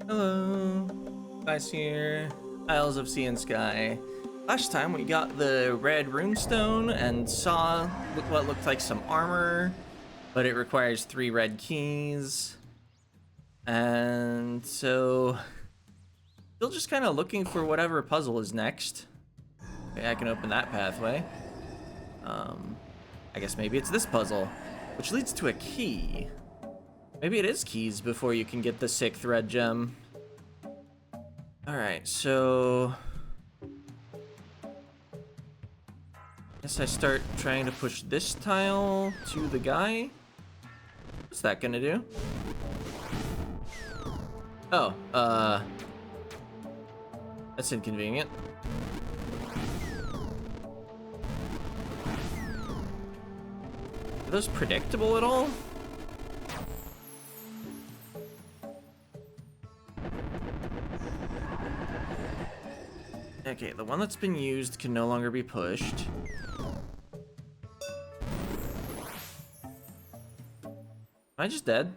Hello, guys here. Isles of Sea and Sky. Last time we got the red runestone and saw what looked like some armor, but it requires 3 red keys. And so, still just kind of looking for whatever puzzle is next. Okay, I can open that pathway. I guess maybe it's this puzzle, which leads to a key. Maybe it is keys before you can get the 6th red gem. Alright, so guess I start trying to push this tile to the guy. What's that gonna do? Oh, that's inconvenient. Are those predictable at all? Okay, the one that's been used can no longer be pushed. Am I just dead?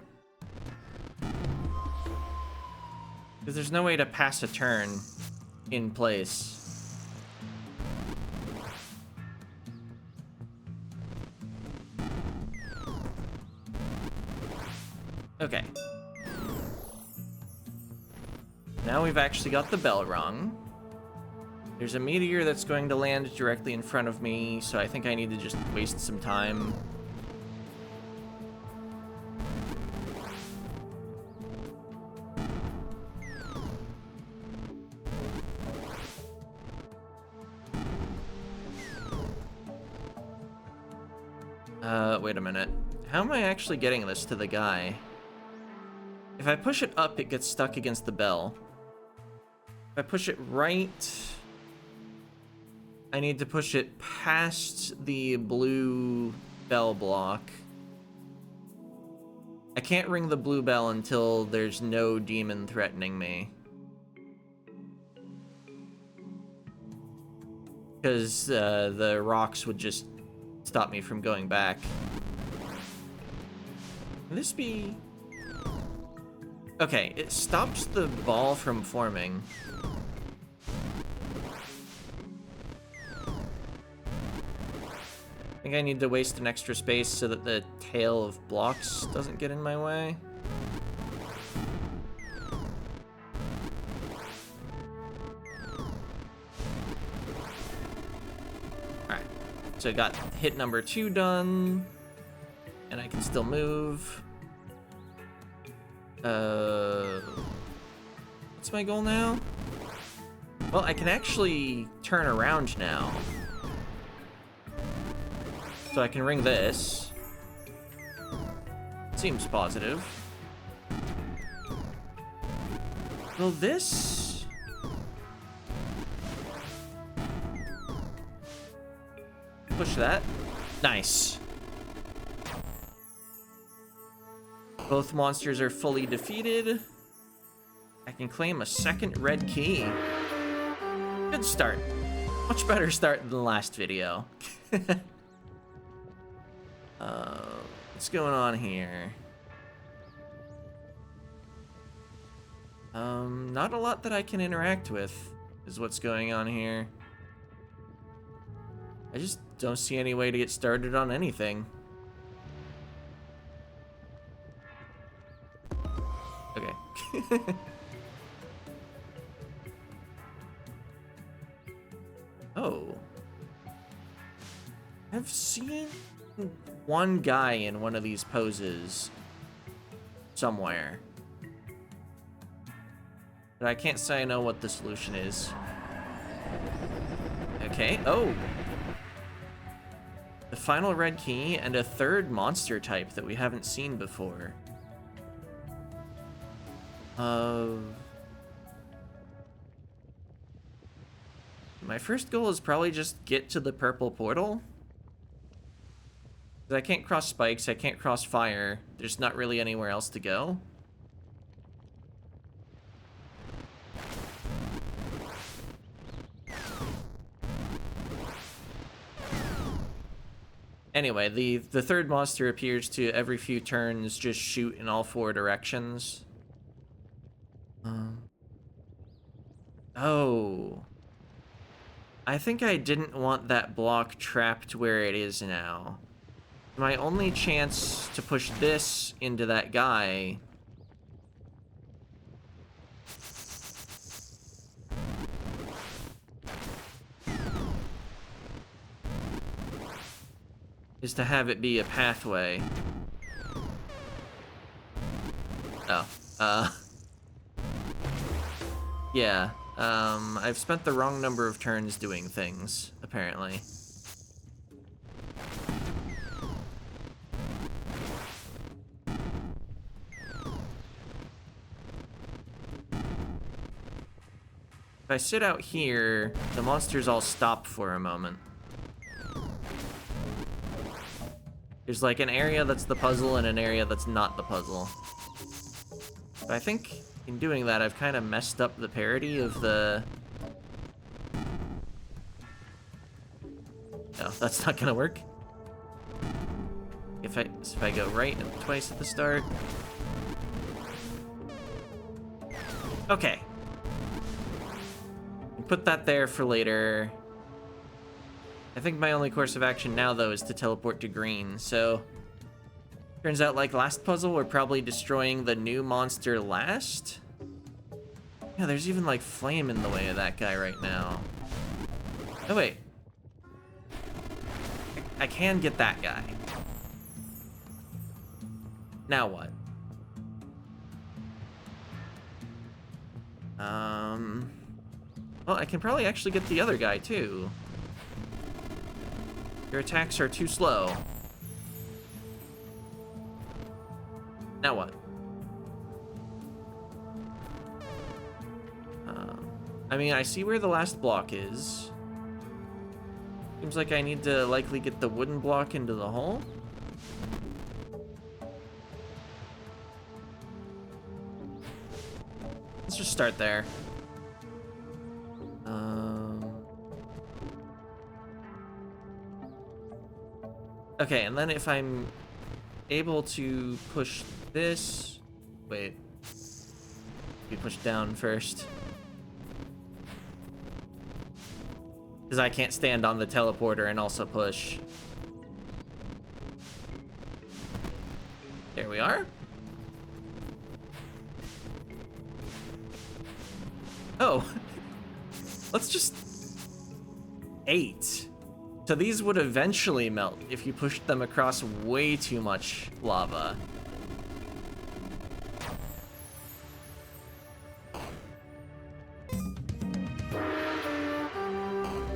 Because there's no way to pass a turn in place. Okay. Now we've actually got the bell rung. There's a meteor that's going to land directly in front of me, so I think I need to just waste some time. Wait a minute. How am I actually getting this to the guy? If I push it up, it gets stuck against the bell. If I push it right, I need to push it past the blue bell block. I can't ring the blue bell until there's no demon threatening me. Because the rocks would just stop me from going back. Can this be... Okay, it stops the ball from forming. I think I need to waste an extra space so that the tail of blocks doesn't get in my way. Alright, so I got hit number 2 done, and I can still move. What's my goal now? Well, I can actually turn around now. So I can ring this. Seems positive. Will this... push that? Nice. Both monsters are fully defeated. I can claim a 2nd red key. Good start. Much better start than the last video. What's going on here? Not a lot that I can interact with is what's going on here. I just don't see any way to get started on anything. Okay. Oh. I've seen one guy in one of these poses somewhere. But I can't say I know what the solution is. Okay, oh. The final red key and a 3rd monster type that we haven't seen before. My first goal is probably just get to the purple portal. I can't cross spikes, I can't cross fire. There's not really anywhere else to go. Anyway, the 3rd monster appears to, every few turns, just shoot in all 4 directions. Oh. I think I didn't want that block trapped where it is now. My only chance to push this into that guy is to have it be a pathway. Oh, yeah, I've spent the wrong number of turns doing things, apparently. If I sit out here, the monsters all stop for a moment. There's like an area that's the puzzle and an area that's not the puzzle. But I think in doing that, I've kind of messed up the parity of the... No, that's not gonna work. If I go right and twice at the start. Okay. Put that there for later. I think my only course of action now, though, is to teleport to green, so... Turns out, like last puzzle, we're probably destroying the new monster last? Yeah, there's even, like, flame in the way of that guy right now. Oh, wait. I can get that guy. Now what? Well, I can probably actually get the other guy, too. Your attacks are too slow. Now what? I mean, I see where the last block is. Seems like I need to likely get the wooden block into the hole. Let's just start there. Okay, and then if I'm able to push this... Wait. We push down first. Because I can't stand on the teleporter and also push. There we are. Oh. Let's just... 8. So these would eventually melt if you pushed them across way too much lava.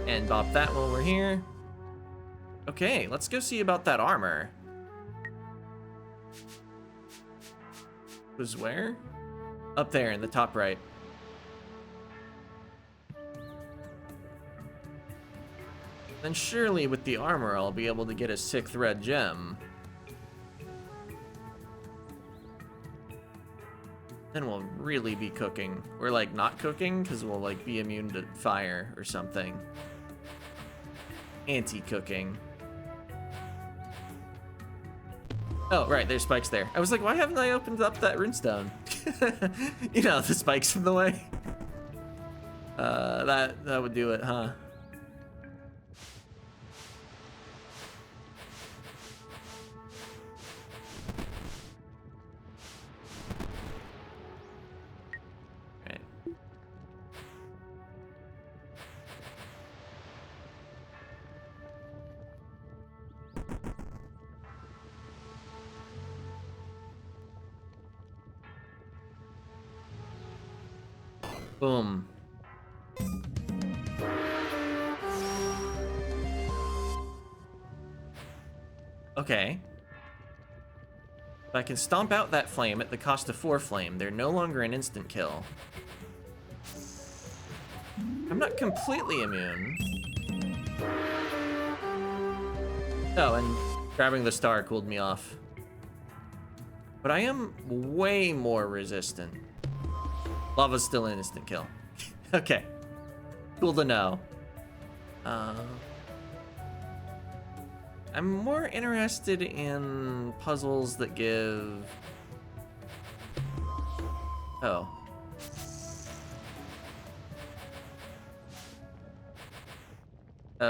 And bop that while we're here. Okay, let's go see about that armor. Was where? Up there in the top right. Then surely with the armor, I'll be able to get a 6th red gem. Then we'll really be cooking. Or like not cooking, because we'll like be immune to fire or something. Anti-cooking. Oh, right, there's spikes there. I was like, why haven't I opened up that runestone? You know, the spikes in the way. That would do it, huh? Boom. Okay. If I can stomp out that flame at the cost of 4 flame, they're no longer an instant kill. I'm not completely immune. Oh, and grabbing the star cooled me off. But I am way more resistant. Lava's still an instant kill. Okay. Cool to know. I'm more interested in puzzles that give... Oh.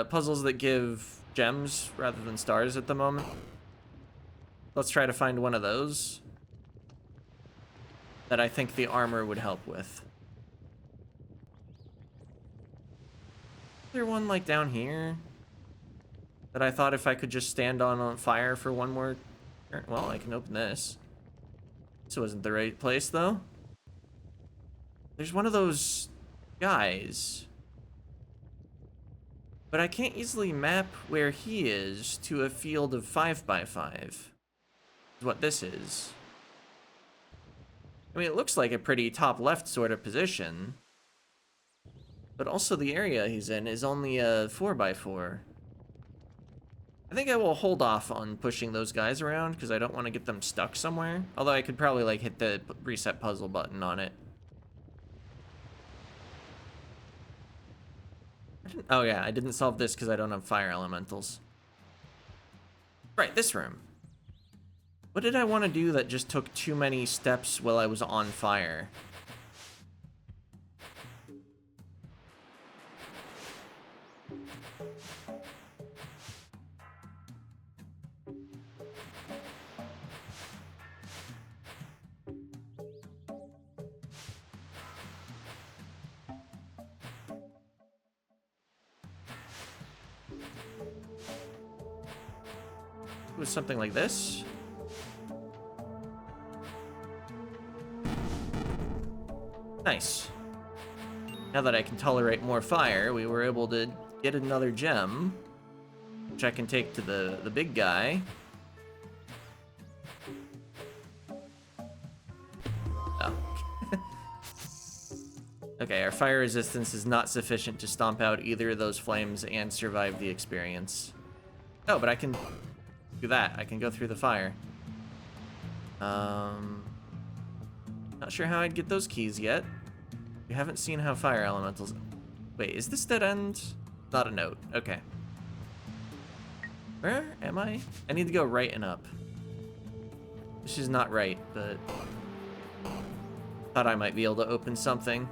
puzzles that give gems rather than stars at the moment. Let's try to find one of those that I think the armor would help with. Is there one like down here that I thought if I could just stand on fire for one more turn? Well, I can open this. This wasn't the right place though. There's one of those guys, but I can't easily map where he is to a field of 5x5. Is what this is. I mean, it looks like a pretty top left sort of position, but also the area he's in is only a 4x4. I think I will hold off on pushing those guys around because I don't want to get them stuck somewhere. Although I could probably like hit the reset puzzle button on it. Oh yeah, I didn't solve this because I don't have fire elementals. Right, this room. What did I want to do that just took too many steps while I was on fire? It was something like this. Nice. Now that I can tolerate more fire, we were able to get another gem, which I can take to the big guy. Oh. Okay, our fire resistance is not sufficient to stomp out either of those flames and survive the experience. Oh, but I can do that. I can go through the fire. Not sure how I'd get those keys yet. We haven't seen how fire elementals... Wait, is this dead end? Not a note. Okay. Where am I? I need to go right and up. This is not right, but... thought I might be able to open something.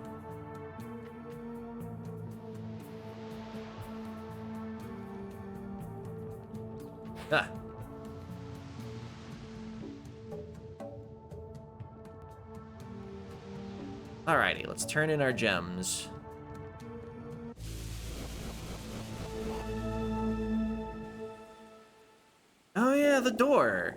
Ah. Alrighty, let's turn in our gems. Oh yeah, the door.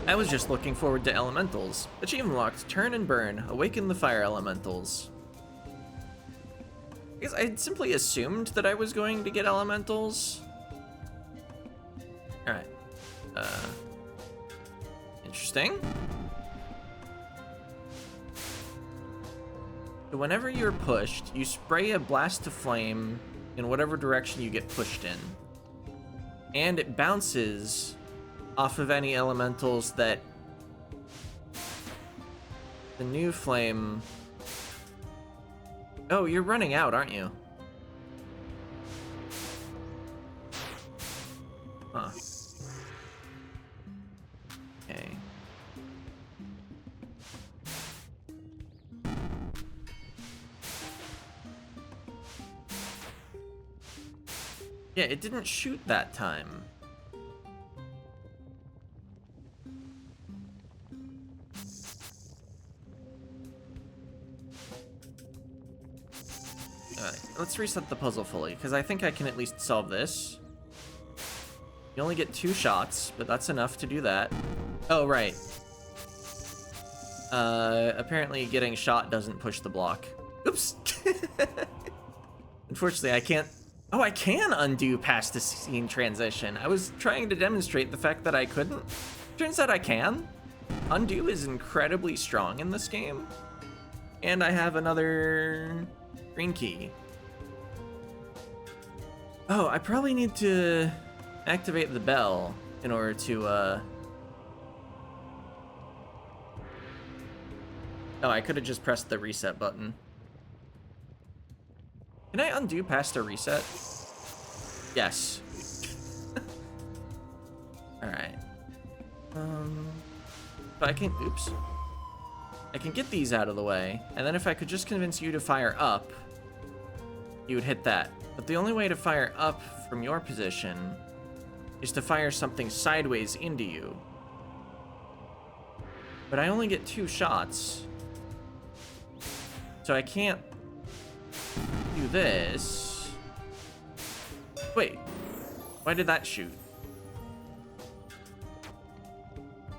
I was just looking forward to elementals. Achievement locked, turn and burn, awaken the fire elementals. I guess I simply assumed that I was going to get elementals. Alright. Interesting. So whenever you're pushed, you spray a blast of flame in whatever direction you get pushed in. And it bounces off of any elementals that the new flame... Oh, you're running out, aren't you? Huh. Okay. Yeah, it didn't shoot that time. Alright, let's reset the puzzle fully, because I think I can at least solve this. You only get 2 shots, but that's enough to do that. Oh, right. Apparently getting shot doesn't push the block. Oops! Unfortunately, I can't... Oh, I can undo past the scene transition. I was trying to demonstrate the fact that I couldn't. Turns out I can. Undo is incredibly strong in this game. And I have another green key. Oh, I probably need to activate the bell in order to, Oh, I could have just pressed the reset button. Can I undo past a reset? Yes. Alright. But I can't, oops. I can get these out of the way, and then if I could just convince you to fire up, you would hit that. But the only way to fire up from your position is to fire something sideways into you. But I only get 2 shots. So I can't do this. Wait, why did that shoot?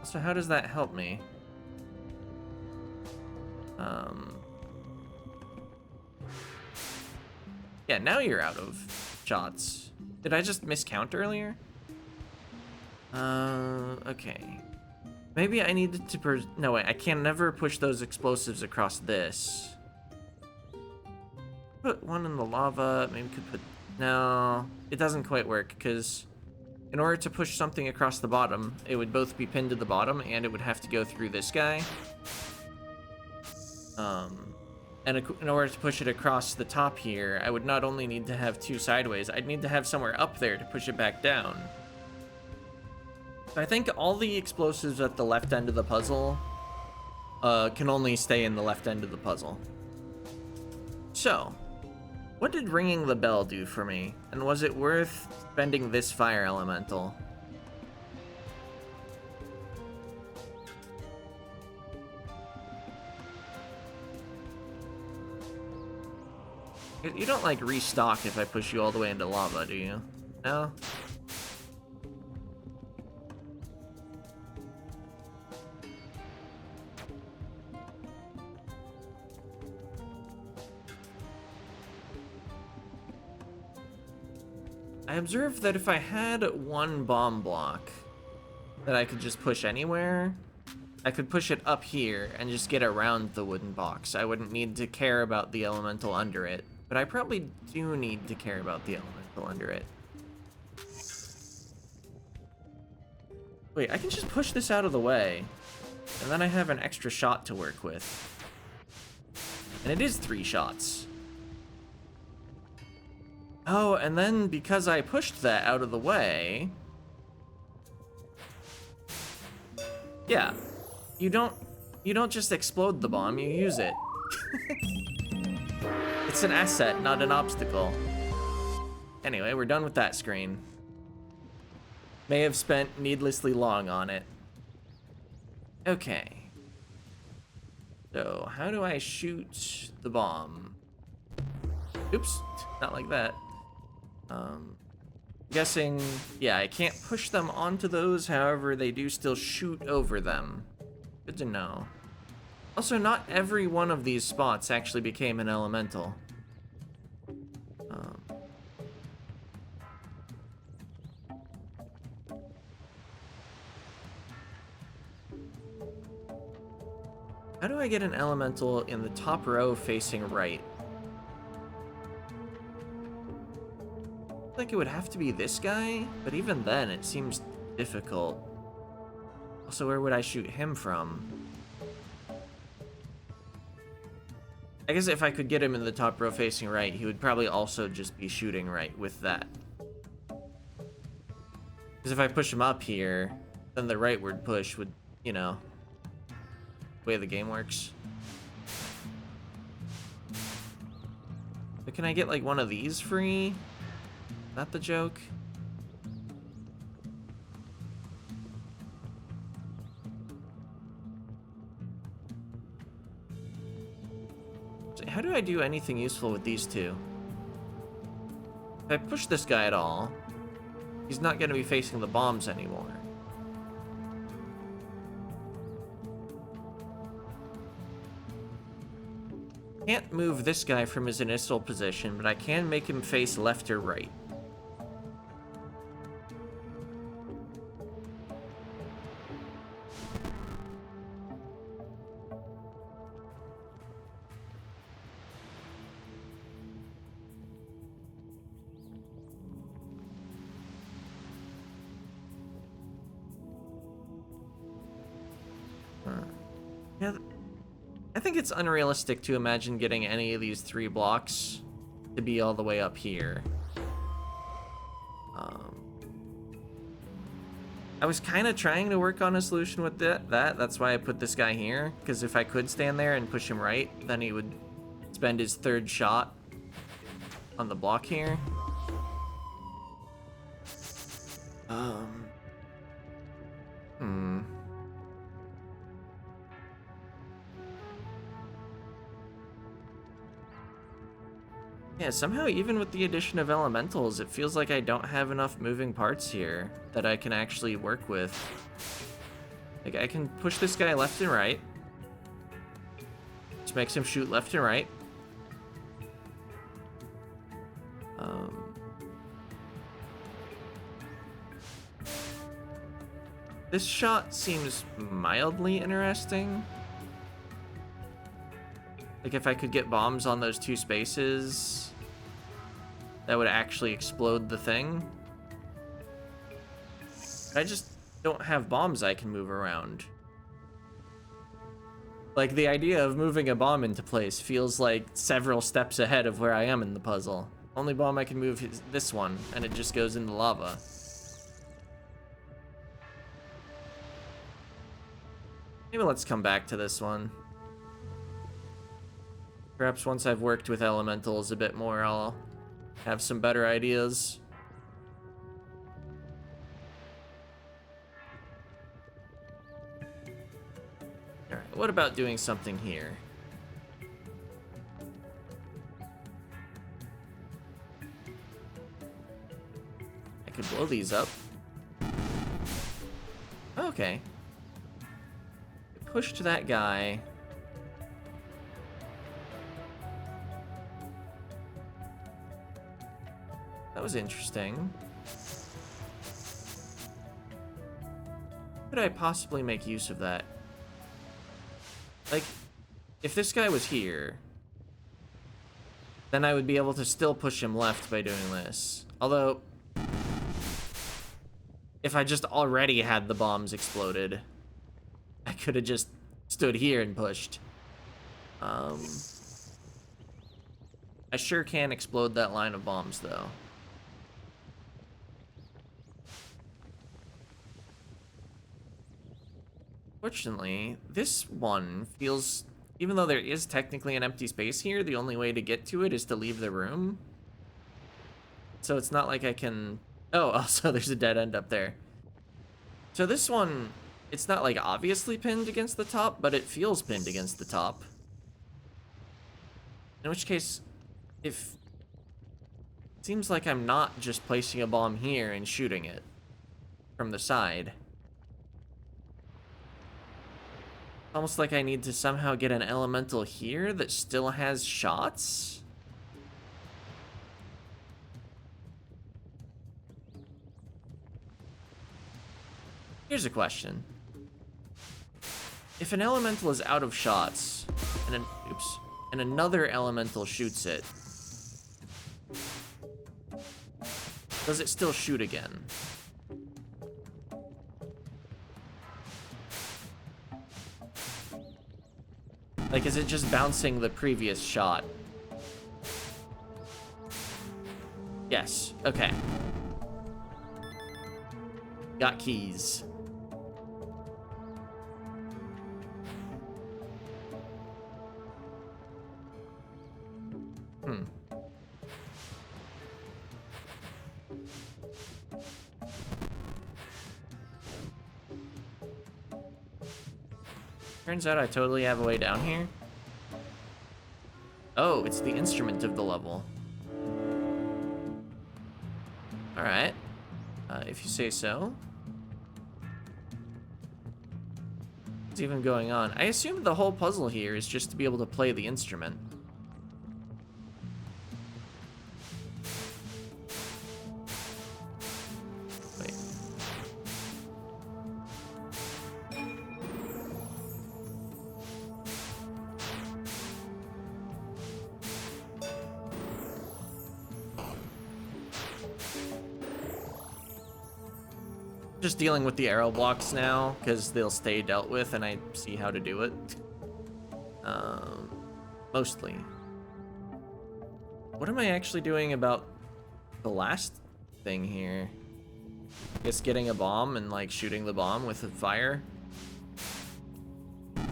So how does that help me? Yeah, now you're out of shots. Did I just miscount earlier? Okay. Maybe I needed to no, wait, I can never push those explosives across this. Put one in the lava, maybe could put... No, it doesn't quite work, because in order to push something across the bottom, it would both be pinned to the bottom, and it would have to go through this guy. And in order to push it across the top here, I would not only need to have 2 sideways, I'd need to have somewhere up there to push it back down. So I think all the explosives at the left end of the puzzle can only stay in the left end of the puzzle. So, what did ringing the bell do for me? And was it worth spending this fire elemental? You don't, like, restock if I push you all the way into lava, do you? No? I observed that if I had 1 bomb block that I could just push anywhere, I could push it up here and just get around the wooden box. I wouldn't need to care about the elemental under it. But I probably do need to care about the elemental under it. Wait, I can just push this out of the way, and then I have an extra shot to work with. And it is 3 shots. Oh, and then because I pushed that out of the way... Yeah, you don't just explode the bomb, you use it. It's an asset, not an obstacle. Anyway, we're done with that screen. May have spent needlessly long on it. Okay. So, how do I shoot the bomb? Oops, not like that. Guessing, yeah, I can't push them onto those, however, they do still shoot over them. Good to know. Also, not every one of these spots actually became an elemental. How do I get an elemental in the top row facing right? I think it would have to be this guy, but even then it seems difficult. Also, where would I shoot him from? I guess if I could get him in the top row facing right, he would probably also just be shooting right with that. Because if I push him up here, then the rightward push would, you know, way the game works. But can I get like one of these free? Not the joke. So how do I do anything useful with these two? If I push this guy at all, he's not going to be facing the bombs anymore. Can't move this guy from his initial position, but I can make him face left or right. Yeah, I think it's unrealistic to imagine getting any of these 3 blocks to be all the way up here. I was kind of trying to work on a solution with that's why I put this guy here, because if I could stand there and push him right, then he would spend his third shot on the block here. Yeah, somehow even with the addition of elementals, it feels like I don't have enough moving parts here that I can actually work with. Like, I can push this guy left and right. Just makes him shoot left and right. This shot seems mildly interesting. Like, if I could get bombs on those two spaces, that would actually explode the thing. I just don't have bombs I can move around. Like, the idea of moving a bomb into place feels like several steps ahead of where I am in the puzzle. Only bomb I can move is this one, and it just goes into lava. Maybe let's come back to this one. Perhaps once I've worked with elementals a bit more, I'll have some better ideas. Alright, what about doing something here? I could blow these up. Okay. Push to that guy. That was interesting. Could I possibly make use of that? Like, if this guy was here, then I would be able to still push him left by doing this. Although, if I just already had the bombs exploded, I could have just stood here and pushed. I sure can explode that line of bombs, though. Fortunately, this one feels, even though there is technically an empty space here, the only way to get to it is to leave the room. So it's not like I can... Oh, also there's a dead end up there. So this one, it's not like obviously pinned against the top, but it feels pinned against the top. In which case, if... It seems like I'm not just placing a bomb here and shooting it from the side. Almost like I need to somehow get an elemental here that still has shots? Here's a question. If an elemental is out of shots, and another elemental shoots it, does it still shoot again? Like, is it just bouncing the previous shot? Yes, okay. Got keys. Turns out I totally have a way down here. Oh, it's the instrument of the level. Alright. If you say so. What's even going on? I assume the whole puzzle here is just to be able to play the instrument. Wait. Just dealing with the arrow blocks now, because they'll stay dealt with and I see how to do it. Mostly. What am I actually doing about the last thing here? guess getting a bomb and like shooting the bomb with a fire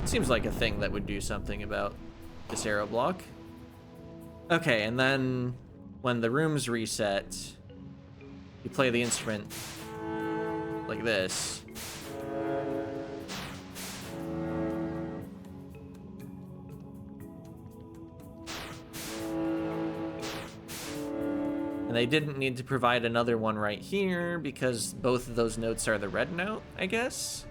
seems like a thing that would do something about this arrow block. Okay, and then when the rooms reset, you play the instrument like this. And they didn't need to provide another one right here because both of those notes are the red note, I guess.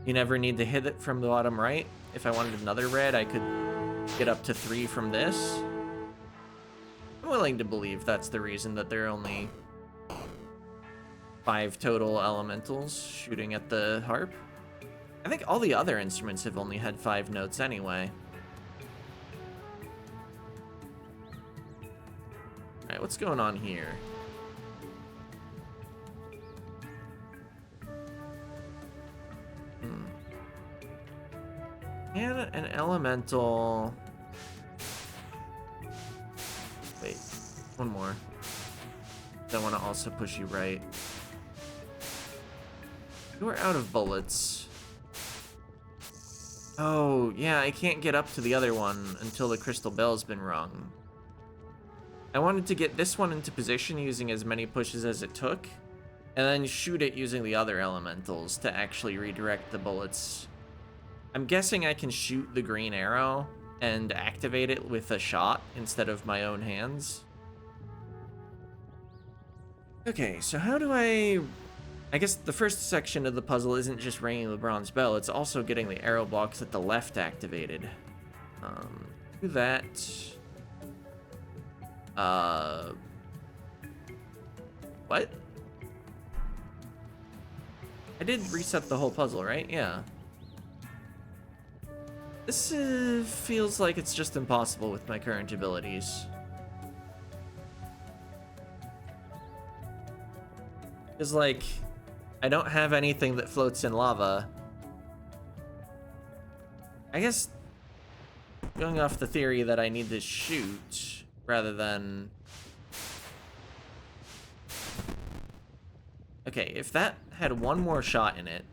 You never need to hit it from the bottom right. If I wanted another red, I could get up to 3 from this. I'm willing to believe that's the reason that there are only 5 total elementals shooting at the harp. I think all the other instruments have only had 5 notes anyway. Alright, what's going on here? And an elemental... Wait, one more. I want to also push you right. You are out of bullets. Oh, yeah, I can't get up to the other one until the crystal bell's been rung. I wanted to get this one into position using as many pushes as it took, and then shoot it using the other elementals to actually redirect the bullets. I'm guessing I can shoot the green arrow and activate it with a shot instead of my own hands. Okay, so how do I guess the first section of the puzzle isn't just ringing the bronze bell, it's also getting the arrow blocks at the left activated. Do that. What? I did reset the whole puzzle, right? Yeah. This feels like it's just impossible with my current abilities. It's like, I don't have anything that floats in lava. I guess, going off the theory that I need to shoot rather than... Okay, if that had one more shot in it...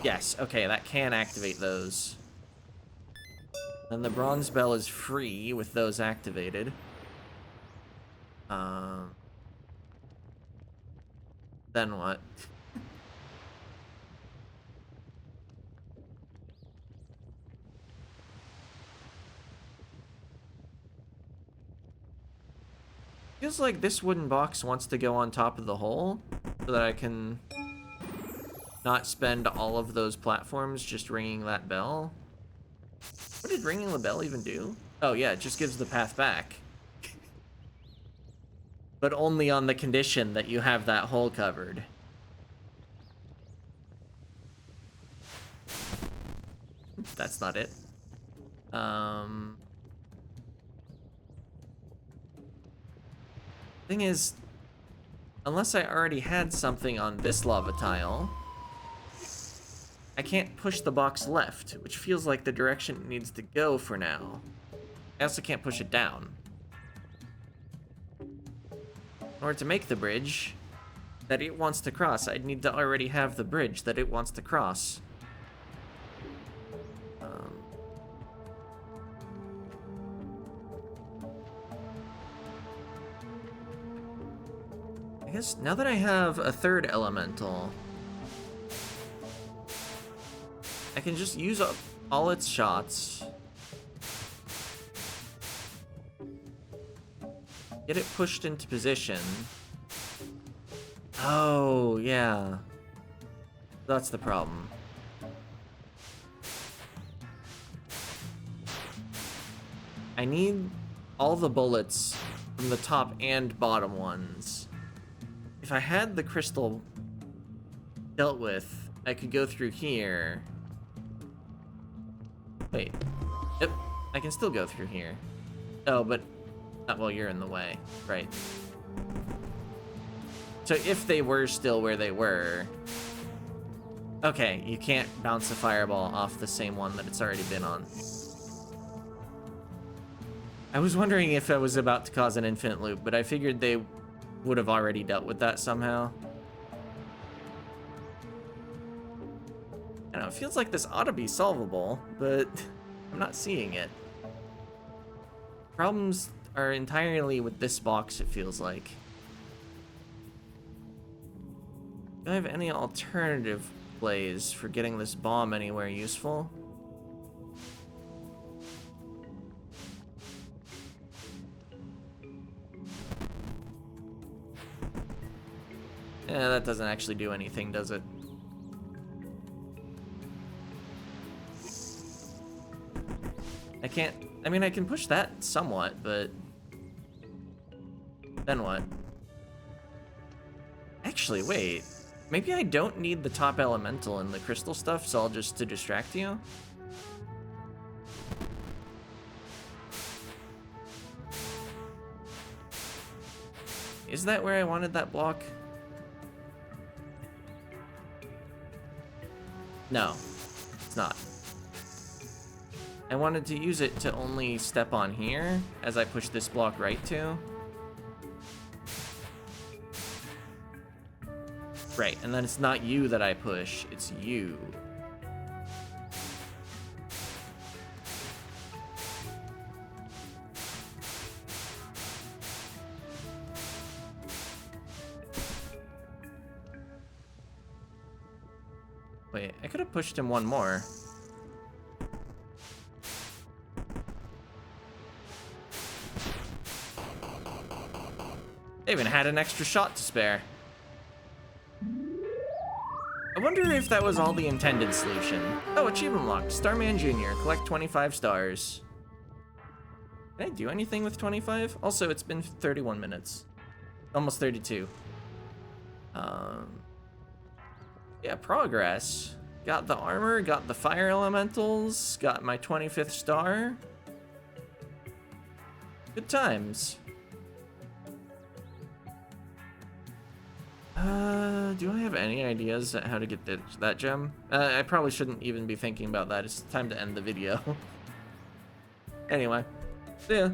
Yes, okay, that can activate those. Then the bronze bell is free with those activated. Then what? Feels like this wooden box wants to go on top of the hole so that I can not spend all of those platforms just ringing that bell. What did ringing the bell even do? Oh yeah, it just gives the path back. But only on the condition that you have that hole covered. That's not it. Thing is, unless I already had something on this lava tile, I can't push the box left, which feels like the direction it needs to go for now. I also can't push it down. In order to make the bridge that it wants to cross, I'd need to already have the bridge that it wants to cross. I guess now that I have a third elemental, I can just use up all its shots. Get it pushed into position. Oh, yeah. That's the problem. I need all the bullets from the top and bottom ones. If I had the crystal dealt with, I could go through here. Wait. Yep, I can still go through here. Oh, but not while you're in the way. Right. So if they were still where they were... Okay, you can't bounce a fireball off the same one that it's already been on. I was wondering if I was about to cause an infinite loop, but I figured they would have already dealt with that somehow. I don't know, it feels like this ought to be solvable, but I'm not seeing it. Problems are entirely with this box, it feels like. Do I have any alternative plays for getting this bomb anywhere useful? Yeah, that doesn't actually do anything, does it? I can't... I mean, I can push that somewhat, but... then what? Actually, wait. Maybe I don't need the top elemental and the crystal stuff, so I'll just to distract you? Is that where I wanted that block? No, it's not. I wanted to use it to only step on here as I push this block right to. Right, and then it's not you that I push, it's you. Wait, I could have pushed him one more. They even had an extra shot to spare. I wonder if that was all the intended solution. Oh, achievement locked. Starman Jr. Collect 25 stars. Can I do anything with 25? Also, it's been 31 minutes. Almost 32. Yeah, progress. Got the armor, got the fire elementals, got my 25th star. Good times. Do I have any ideas at how to get that gem? I probably shouldn't even be thinking about that. It's time to end the video. Anyway, see ya.